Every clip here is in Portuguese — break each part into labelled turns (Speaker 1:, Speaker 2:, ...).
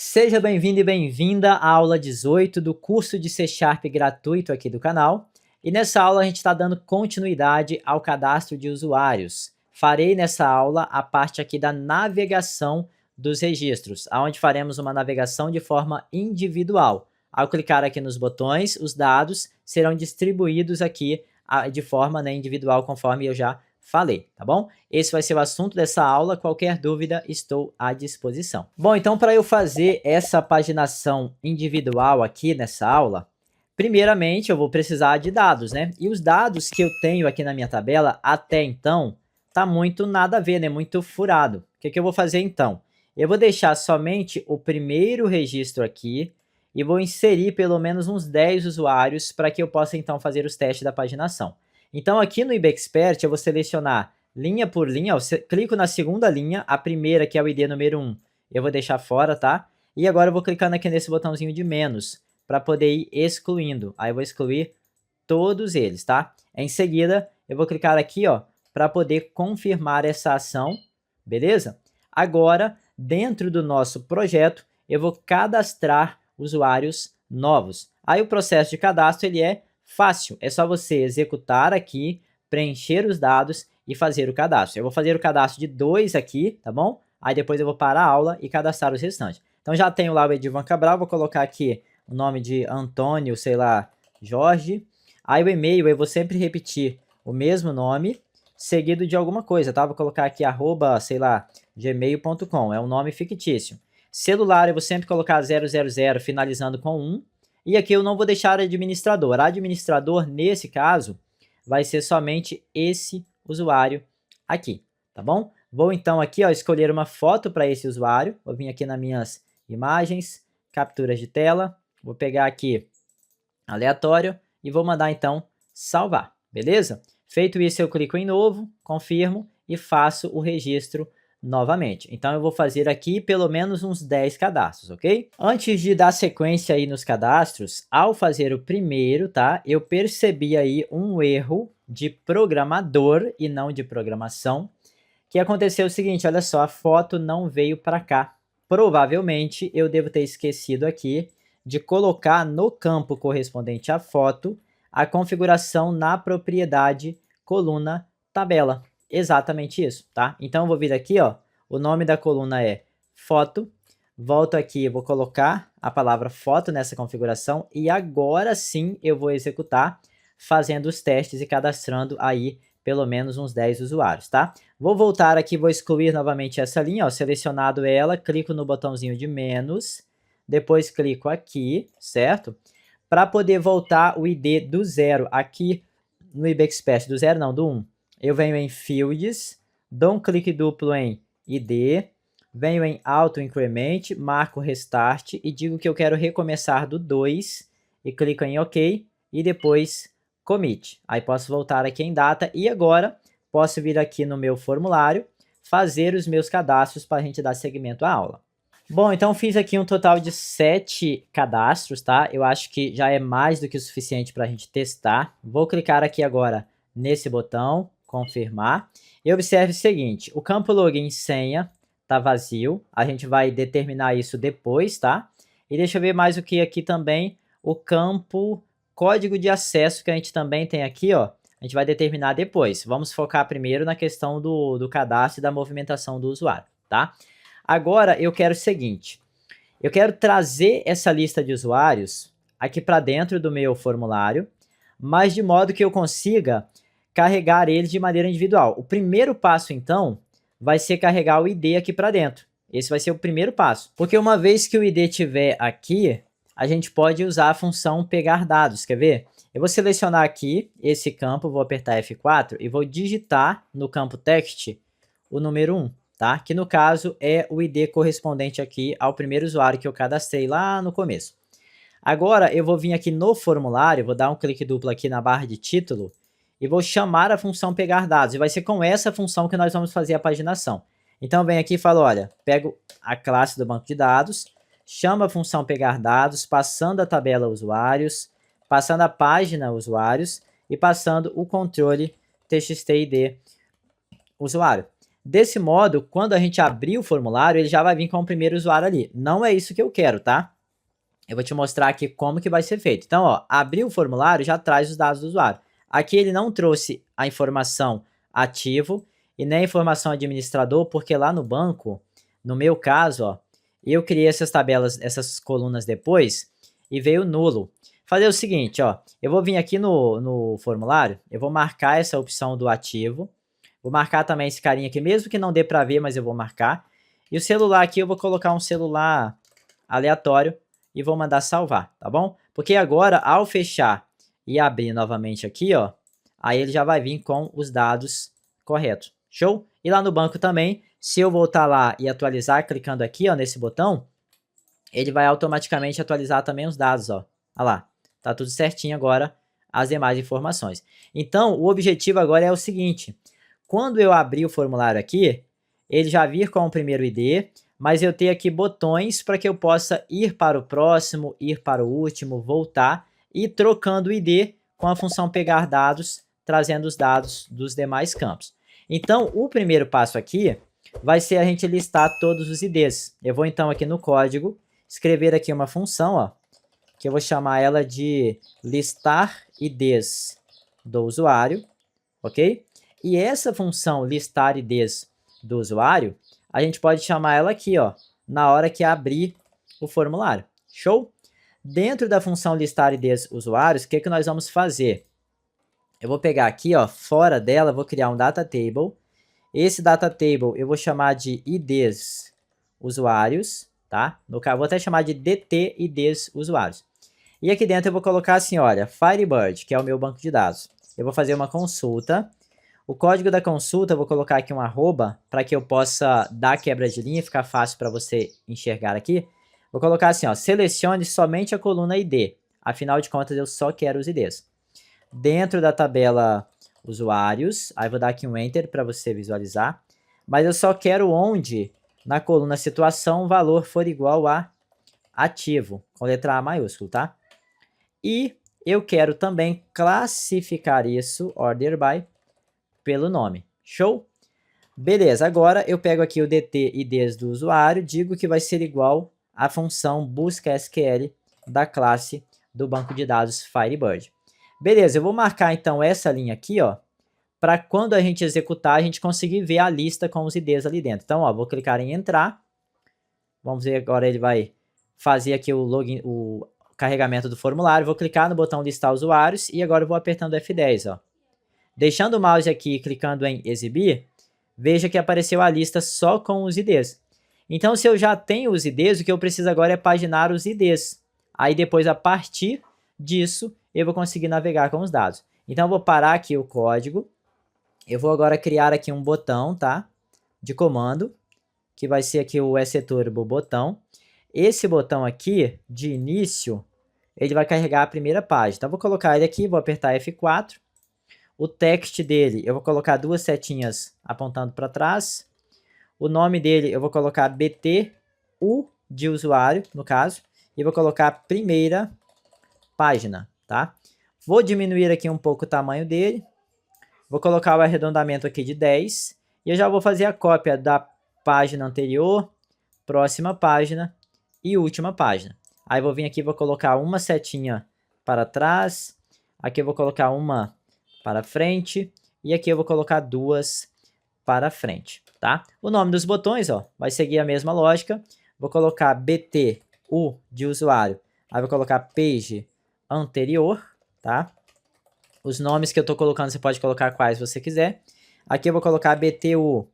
Speaker 1: Seja bem-vindo e bem-vinda à aula 18 do curso de C# gratuito aqui do canal. E nessa aula a gente está dando continuidade ao cadastro de usuários. Farei nessa aula a parte aqui da navegação dos registros, onde faremos uma navegação de forma individual. Ao clicar aqui nos botões, os dados serão distribuídos aqui de forma individual, conforme eu já falei, tá bom? Esse vai ser o assunto dessa aula, qualquer dúvida estou à disposição. Bom, então para eu fazer essa paginação individual aqui nessa aula, primeiramente eu vou precisar de dados, né? E os dados que eu tenho aqui na minha tabela até então tá muito nada a ver, né? Muito furado. O que eu vou fazer então? Eu vou deixar somente o primeiro registro aqui e vou inserir pelo menos uns 10 usuários para que eu possa então fazer os testes da paginação. Então, aqui no IBExpert, eu vou selecionar linha por linha, eu clico na segunda linha, a primeira, que é o ID número 1, eu vou deixar fora, tá? E agora eu vou clicando aqui nesse botãozinho de menos, para poder ir excluindo. Aí eu vou excluir todos eles, tá? Em seguida, eu vou clicar aqui, ó, para poder confirmar essa ação, beleza? Agora, dentro do nosso projeto, eu vou cadastrar usuários novos. Aí o processo de cadastro, ele é fácil, é só você executar aqui, preencher os dados e fazer o cadastro. Eu vou fazer o cadastro de 2 aqui, tá bom? Aí depois eu vou parar a aula e cadastrar os restantes. Então já tenho lá o Edivan Cabral, vou colocar aqui o nome de Antônio, sei lá, Jorge. Aí o e-mail eu vou sempre repetir o mesmo nome, seguido de alguma coisa, tá? Vou colocar aqui @, sei lá, gmail.com, é um nome fictício. Celular eu vou sempre colocar 000, finalizando com 1. E aqui eu não vou deixar administrador. Administrador, nesse caso, vai ser somente esse usuário aqui, tá bom? Vou então aqui, ó, escolher uma foto para esse usuário. Vou vir aqui nas minhas imagens, capturas de tela. Vou pegar aqui aleatório e vou mandar então salvar, beleza? Feito isso, eu clico em novo, confirmo e faço o registro novamente. Então eu vou fazer aqui pelo menos uns 10 cadastros, ok? Antes de dar sequência aí nos cadastros, ao fazer o primeiro, tá? Eu percebi aí um erro de programador e não de programação, que aconteceu o seguinte, olha só, a foto não veio para cá. Provavelmente eu devo ter esquecido aqui de colocar no campo correspondente à foto a configuração na propriedade coluna tabela. Exatamente isso, tá? Então eu vou vir aqui, ó, o nome da coluna é foto, volto aqui, vou colocar a palavra foto nessa configuração e agora sim eu vou executar fazendo os testes e cadastrando aí pelo menos uns 10 usuários, tá? Vou voltar aqui, vou excluir novamente essa linha, ó, selecionado ela, clico no botãozinho de menos, depois clico aqui, certo? Para poder voltar o ID do 0 aqui no IBExpert, do 0 não, do 1, eu venho em Fields, dou um clique duplo em ID, venho em Auto Increment, marco Restart e digo que eu quero recomeçar do 2 e clico em OK e depois Commit. Aí posso voltar aqui em Data e agora posso vir aqui no meu formulário, fazer os meus cadastros para a gente dar seguimento à aula. Bom, então fiz aqui um total de 7 cadastros, tá? Eu acho que já é mais do que o suficiente para a gente testar. Vou clicar aqui agora nesse botão, confirmar. E observe o seguinte, o campo login senha tá vazio. A gente vai determinar isso depois, tá? E deixa eu ver mais o que aqui também, o campo código de acesso que a gente também tem aqui, ó. A gente vai determinar depois. Vamos focar primeiro na questão do cadastro e da movimentação do usuário, tá? Agora, eu quero o seguinte, eu quero trazer essa lista de usuários aqui para dentro do meu formulário, mas de modo que eu consiga carregar eles de maneira individual. O primeiro passo, então, vai ser carregar o ID aqui para dentro. Esse vai ser o primeiro passo, porque uma vez que o ID estiver aqui, a gente pode usar a função pegar dados, quer ver? Eu vou selecionar aqui esse campo, vou apertar F4 e vou digitar no campo text o número 1. Tá? Que no caso é o ID correspondente aqui ao primeiro usuário que eu cadastrei lá no começo. Agora eu vou vir aqui no formulário, vou dar um clique duplo aqui na barra de título e vou chamar a função pegar dados. E vai ser com essa função que nós vamos fazer a paginação. Então vem aqui e falo, olha, pego a classe do banco de dados, chamo a função pegar dados, passando a tabela usuários, passando a página usuários e passando o controle txt id usuário. Desse modo, quando a gente abrir o formulário, ele já vai vir com o primeiro usuário ali. Não é isso que eu quero, tá? Eu vou te mostrar aqui como que vai ser feito. Então, ó, abrir o formulário já traz os dados do usuário. Aqui ele não trouxe a informação ativo e nem a informação administrador, porque lá no banco, no meu caso, ó, eu criei essas tabelas, essas colunas depois e veio nulo. Fazer o seguinte, ó, eu vou vir aqui no formulário, eu vou marcar essa opção do ativo, vou marcar também esse carinha aqui, mesmo que não dê para ver, mas eu vou marcar. E o celular aqui eu vou colocar um celular aleatório e vou mandar salvar, tá bom? Porque agora, ao fechar e abrir novamente aqui, ó, aí ele já vai vir com os dados corretos. Show? E lá no banco também, se eu voltar lá e atualizar, clicando aqui, ó, nesse botão, ele vai automaticamente atualizar também os dados, ó. Olha lá, tá tudo certinho agora, as demais informações. Então, o objetivo agora é o seguinte, quando eu abrir o formulário aqui, ele já vir com o primeiro ID, mas eu tenho aqui botões para que eu possa ir para o próximo, ir para o último, voltar e trocando o ID com a função pegar dados, trazendo os dados dos demais campos. Então, o primeiro passo aqui vai ser a gente listar todos os IDs. Eu vou então aqui no código, escrever aqui uma função, ó, que eu vou chamar ela de listar IDs do usuário, ok? E essa função listar IDs do usuário, a gente pode chamar ela aqui, ó, na hora que abrir o formulário. Show? Dentro da função listar IDs usuários, o que que nós vamos fazer? Eu vou pegar aqui, ó, fora dela, vou criar um data table. Esse data table eu vou chamar de IDs usuários, tá? No caso, vou até chamar de DT IDs usuários. E aqui dentro eu vou colocar assim, olha, Firebird, que é o meu banco de dados. Eu vou fazer uma consulta. O código da consulta, eu vou colocar aqui um arroba, para que eu possa dar quebra de linha, ficar fácil para você enxergar aqui. Vou colocar assim, ó, selecione somente a coluna ID. Afinal de contas, eu só quero os IDs. Dentro da tabela usuários, aí vou dar aqui um Enter para você visualizar. Mas eu só quero onde, na coluna situação, o valor for igual a ativo, com letra A maiúsculo, tá? E eu quero também classificar isso, order by, pelo nome. Show? Beleza, agora eu pego aqui o DT IDs do usuário, digo que vai ser igual à função busca SQL da classe do banco de dados Firebird. Beleza, eu vou marcar então essa linha aqui, ó, para quando a gente executar, a gente conseguir ver a lista com os IDs ali dentro. Então, ó, vou clicar em entrar. Vamos ver agora, ele vai fazer aqui o login, o carregamento do formulário. Vou clicar no botão listar usuários e agora eu vou apertando F10, ó. Deixando o mouse aqui e clicando em exibir, veja que apareceu a lista só com os IDs. Então, se eu já tenho os IDs, o que eu preciso agora é paginar os IDs. Aí depois, a partir disso, eu vou conseguir navegar com os dados. Então, eu vou parar aqui o código. Eu vou agora criar aqui um botão, tá? De comando, que vai ser aqui o sturbo botão. Esse botão aqui, de início, ele vai carregar a primeira página. Então, eu vou colocar ele aqui, vou apertar F4. O text dele, eu vou colocar duas setinhas apontando para trás. O nome dele, eu vou colocar BTU de usuário, no caso. E vou colocar primeira página, tá? Vou diminuir aqui um pouco o tamanho dele. Vou colocar o arredondamento aqui de 10. E eu já vou fazer a cópia da página anterior, próxima página e última página. Aí vou vir aqui e vou colocar uma setinha para trás. Aqui eu vou colocar uma para frente. E aqui eu vou colocar duas para frente, tá? O nome dos botões, ó, vai seguir a mesma lógica. Vou colocar BTU de usuário. Aí vou colocar page anterior, tá? Os nomes que eu estou colocando, você pode colocar quais você quiser. Aqui eu vou colocar BTU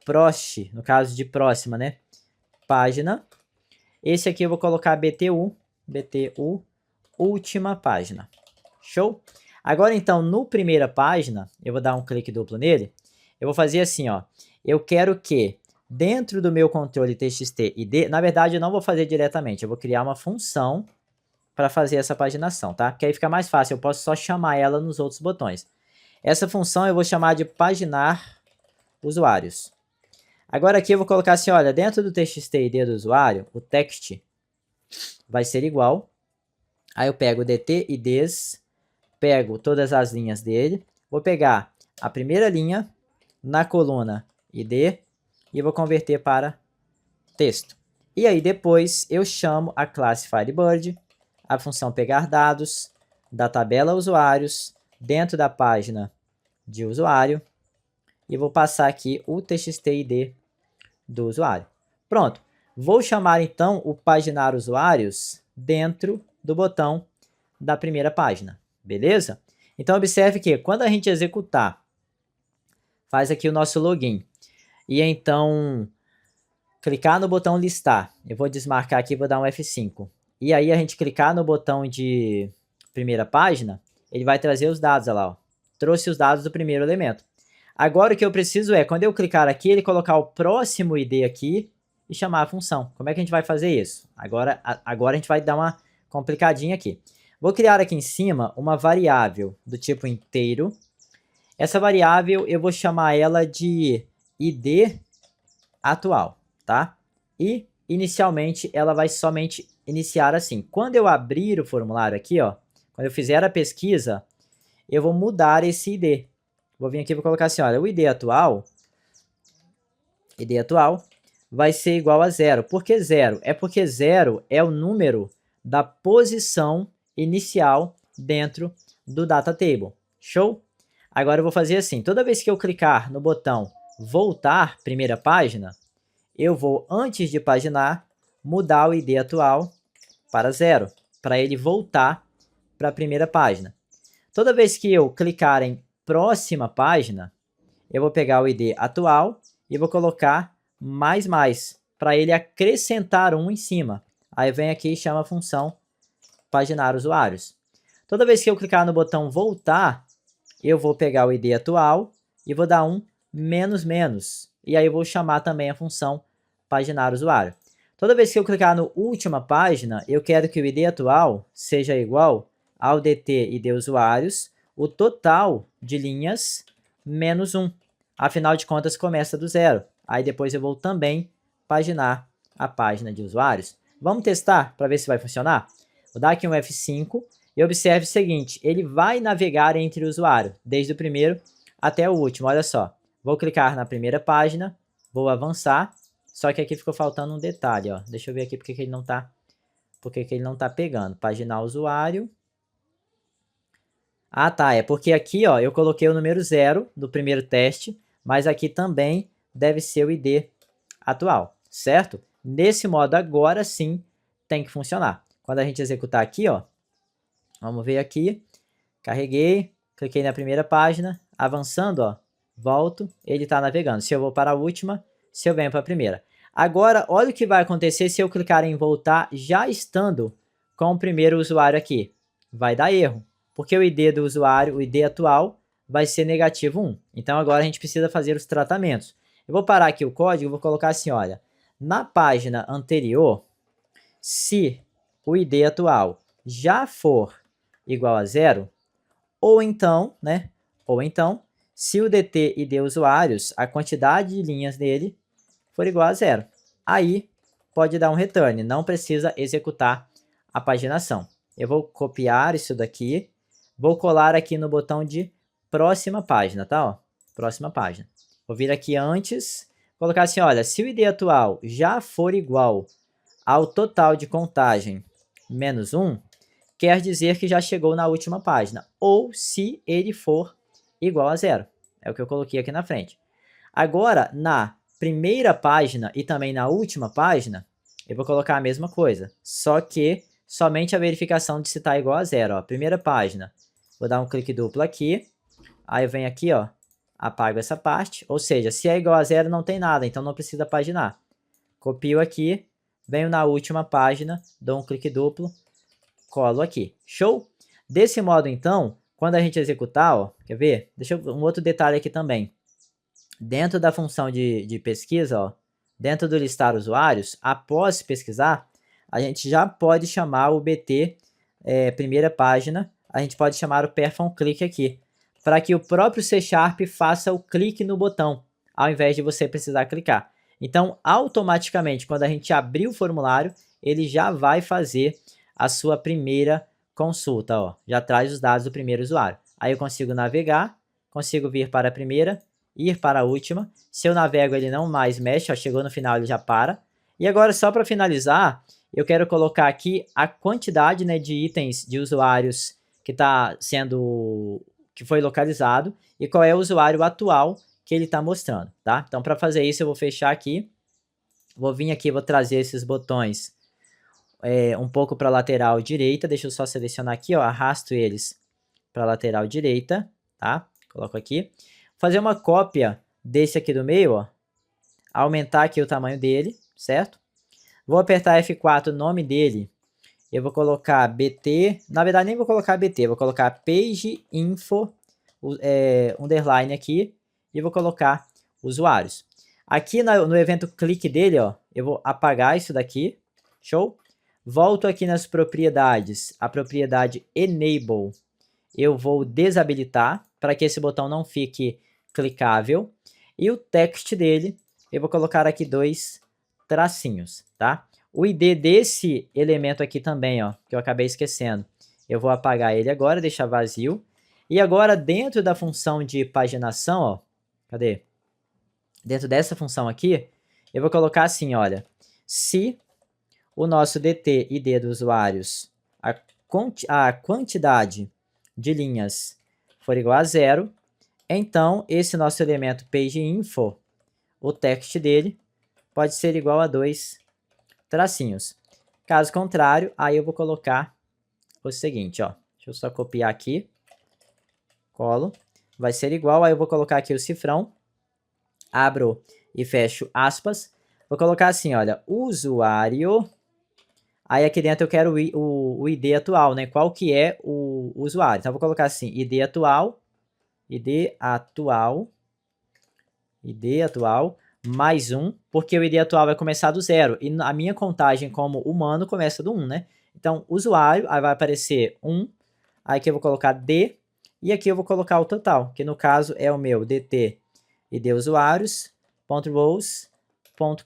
Speaker 1: prost, no caso de próxima, né? Página. Esse aqui eu vou colocar BTU última página. Show? Agora, então, no primeira página, eu vou dar um clique duplo nele. Eu vou fazer assim, ó. Eu quero que dentro do meu controle txt id, na verdade, eu não vou fazer diretamente. Eu vou criar uma função para fazer essa paginação, tá? Porque aí fica mais fácil. Eu posso só chamar ela nos outros botões. Essa função eu vou chamar de paginar usuários. Agora aqui eu vou colocar assim, olha, dentro do txt id do usuário, o text vai ser igual. Aí eu pego o dt ids, pego todas as linhas dele, vou pegar a primeira linha, na coluna ID, e vou converter para texto. E aí depois eu chamo a classe Firebird, a função pegar dados da tabela usuários dentro da página de usuário, e vou passar aqui o txt_id do usuário. Pronto. Vou chamar então o paginar usuários dentro do botão da primeira página, beleza? Então observe que quando a gente executar, faz aqui o nosso login, e então clicar no botão listar, eu vou desmarcar aqui, vou dar um F5, e aí a gente clicar no botão de primeira página, ele vai trazer os dados, olha lá, ó. Trouxe os dados do primeiro elemento. Agora o que eu preciso é, quando eu clicar aqui, ele colocar o próximo ID aqui e chamar a função. Como é que a gente vai fazer isso? Agora a gente vai dar uma complicadinha aqui. Vou criar aqui em cima uma variável do tipo inteiro. Essa variável eu vou chamar ela de ID atual, tá? E inicialmente ela vai somente iniciar assim. Quando eu abrir o formulário aqui, ó, quando eu fizer a pesquisa, eu vou mudar esse ID. Vou vir aqui e vou colocar assim, olha, o ID atual vai ser igual a 0. Por que 0? É porque 0 é o número da posição inicial dentro do data table. Show? Agora eu vou fazer assim, toda vez que eu clicar no botão voltar primeira página, eu vou, antes de paginar, mudar o ID atual para 0, para ele voltar para a primeira página. Toda vez que eu clicar em próxima página, eu vou pegar o ID atual e vou colocar mais, para ele acrescentar um em cima. Aí vem aqui e chama a função paginar usuários. Toda vez que eu clicar no botão voltar, eu vou pegar o ID atual e vou dar um menos menos. E aí eu vou chamar também a função paginar usuário. Toda vez que eu clicar no última página, eu quero que o ID atual seja igual ao DT ID usuários, o total de linhas menos 1. Afinal de contas, começa do 0. Aí depois eu vou também paginar a página de usuários. Vamos testar para ver se vai funcionar? Vou dar aqui um F5 e observe o seguinte, ele vai navegar entre o usuário, desde o primeiro até o último, olha só. Vou clicar na primeira página, vou avançar, só que aqui ficou faltando um detalhe, ó. Deixa eu ver aqui porque que ele não está pegando. Paginar usuário. Ah, tá, é porque aqui, ó, eu coloquei o número 0 do primeiro teste, mas aqui também deve ser o ID atual, certo? Nesse modo agora sim tem que funcionar. Quando a gente executar aqui, ó, vamos ver aqui, carreguei, cliquei na primeira página, avançando, ó, volto, ele está navegando. Se eu vou para a última, se eu venho para a primeira. Agora, olha o que vai acontecer se eu clicar em voltar já estando com o primeiro usuário aqui. Vai dar erro, porque o ID do usuário, o ID atual, vai ser negativo 1. Então agora a gente precisa fazer os tratamentos. Eu vou parar aqui o código e vou colocar assim, olha, na página anterior, se o ID atual já for igual a 0, ou então, se o DT ID usuários, a quantidade de linhas dele for igual a 0. Aí pode dar um return, não precisa executar a paginação. Eu vou copiar isso daqui, vou colar aqui no botão de próxima página, tá? Ó, próxima página. Vou vir aqui antes, colocar assim, olha, se o ID atual já for igual ao total de contagem menos 1, quer dizer que já chegou na última página, ou se ele for igual a 0. É o que eu coloquei aqui na frente. Agora, na primeira página e também na última página, eu vou colocar a mesma coisa, só que somente a verificação de se está igual a 0. Ó. Primeira página, vou dar um clique duplo aqui, aí eu venho aqui, ó, apago essa parte, ou seja, se é igual a 0 não tem nada, então não precisa paginar. Copio aqui, venho na última página, dou um clique duplo, colo aqui. Show? Desse modo, então, quando a gente executar, ó, quer ver? Deixa eu um outro detalhe aqui também. Dentro da função de pesquisa, ó, dentro do listar usuários, após pesquisar, a gente já pode chamar o BT primeira página, a gente pode chamar o perform click aqui, para que o próprio C# faça o clique no botão, ao invés de você precisar clicar. Então, automaticamente, quando a gente abrir o formulário, ele já vai fazer a sua primeira consulta, ó, já traz os dados do primeiro usuário. Aí eu consigo navegar, consigo vir para a primeira ir para a última. Se eu navego, ele não mais mexe, ó, chegou no final, ele já para. E agora, só para finalizar, eu quero colocar aqui a quantidade, né, de itens de usuários que foi localizado e qual é o usuário atual que ele está mostrando, tá? Então, para fazer isso, eu vou fechar aqui, vou vir aqui, vou trazer esses botões um pouco para a lateral direita, deixa eu só selecionar aqui, ó, arrasto eles para a lateral direita, tá? Coloco aqui. Fazer uma cópia desse aqui do meio, ó, aumentar aqui o tamanho dele, certo? Vou apertar F4, o nome dele, eu vou colocar BT, na verdade nem vou colocar BT, vou colocar Page Info, underline aqui, e vou colocar usuários. Aqui no evento clique dele, ó, eu vou apagar isso daqui, show? Volto aqui nas propriedades, a propriedade Enable, eu vou desabilitar, para que esse botão não fique clicável, e o text dele, eu vou colocar aqui 2 tracinhos, tá? O ID desse elemento aqui também, ó, que eu acabei esquecendo, eu vou apagar ele agora, deixar vazio. E agora, dentro da função de paginação, ó, cadê? Dentro dessa função aqui, eu vou colocar assim, olha, se o nosso DT ID dos usuários, a quantidade de linhas for igual a 0, então esse nosso elemento PageInfo, o text dele, pode ser igual a 2 tracinhos. Caso contrário, aí eu vou colocar o seguinte, ó. Deixa eu só copiar aqui. Colo. Vai ser igual, aí eu vou colocar aqui o cifrão. Abro e fecho aspas. Vou colocar assim, olha, usuário. Aí aqui dentro eu quero o ID atual, né? Qual que é o usuário. Então eu vou colocar assim, ID atual, mais 1, porque o ID atual vai começar do 0, e a minha contagem como humano começa do 1, né? Então, usuário, aí vai aparecer 1, aí aqui eu vou colocar D, e aqui eu vou colocar o total, que no caso é o meu DT ID usuários, .rows,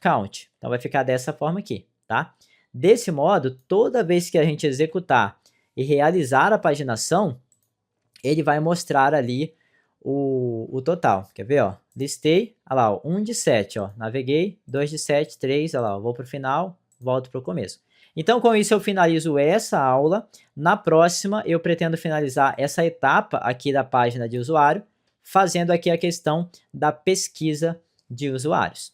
Speaker 1: .count. Então, vai ficar dessa forma aqui, tá? Desse modo, toda vez que a gente executar e realizar a paginação, ele vai mostrar ali o total. Quer ver, ó? Listei, olha lá, ó, 1 de 7, ó. Naveguei, 2 de 7, 3, olha lá, ó, vou para o final, volto para o começo. Então, com isso, eu finalizo essa aula. Na próxima, eu pretendo finalizar essa etapa aqui da página de usuário, fazendo aqui a questão da pesquisa de usuários.